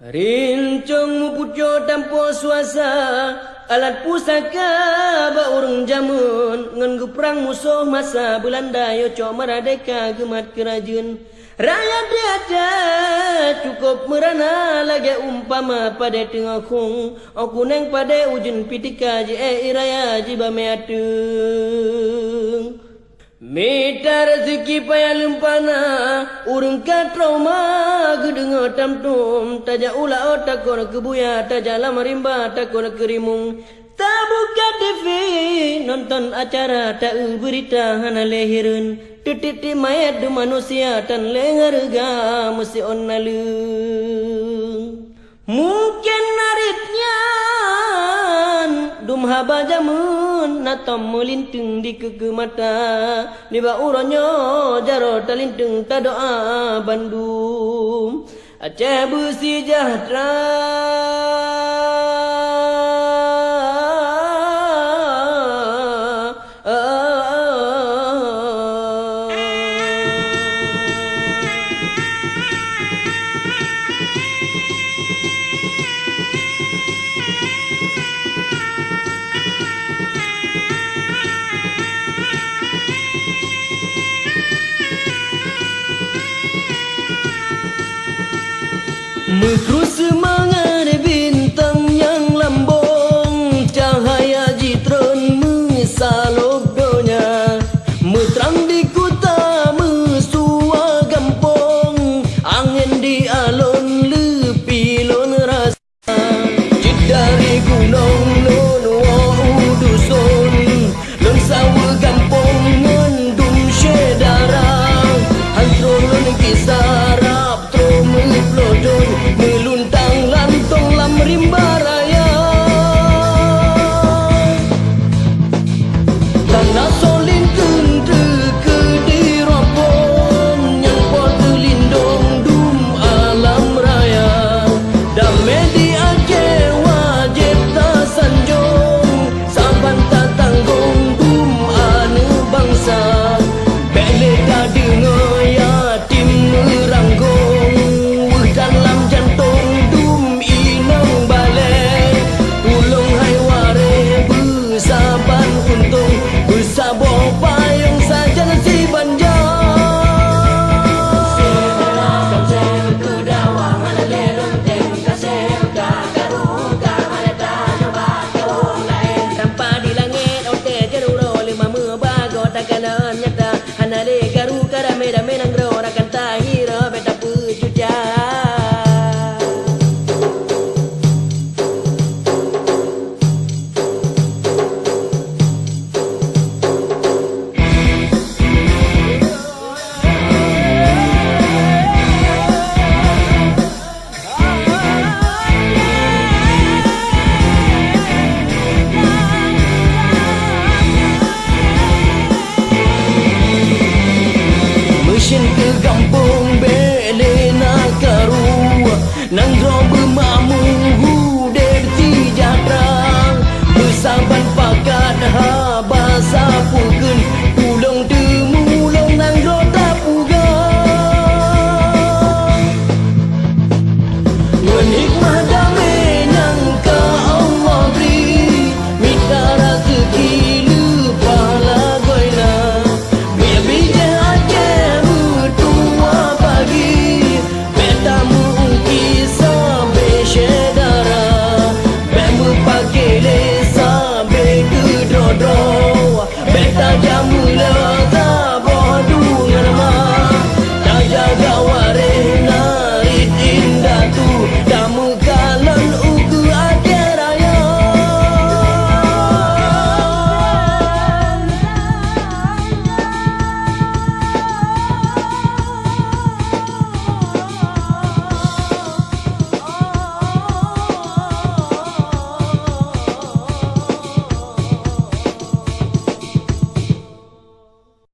Rincong Meupucoek tanpa suasa, alat pusaka ba urang jamun, ngan perang musuh masa Belanda yo cok merdeka gemat kerajaan. Rakyat dia cukup merana lagi umpama pada tengah kong, aku neng pada ujun pitika je iraya jiba meatung. Mita rezeki payah lumpana, urung ka trauma gedenga tamtum, taja ula otak kona kebuya, taja lama rimba tak kona kerimung. Tak buka TV, nonton acara tak berita hana lehirin, tititi mayat du manusia tan lengarga mesti onnalung. Mungkin naritnya dum haba jamun natam melintung di keke mata, niba uronyo jaro talintung ta doa Bandung Aceh bersejahtera. Mesru semangat bintang yang lambung, cahaya jitron mesalok donya, meterang di kota mesua gampong, angin di alun lepilon rasa, jid dari gunung lon dusun, lon sawa gampong mendung syedara, hantron lon kisarap trom pelodon, meluntang lantong lam rimba raya. Tanah solin kendre ke diropon, yang pot lindung dum alam raya. Damai di Aceh wajib tak sanjung, saban tak tanggung dum anu bangsa. Bele tak dengar yatim meranggung, dalam jantung dum inang balik, ulung hai ware bersaban untung, bersabor payung saja si banja. Tanpa di langit ote jaruro lima mebago takanan nyata, hanale garu karame dame nang ro rakan tahira beta pucuca. Mesin ke kampung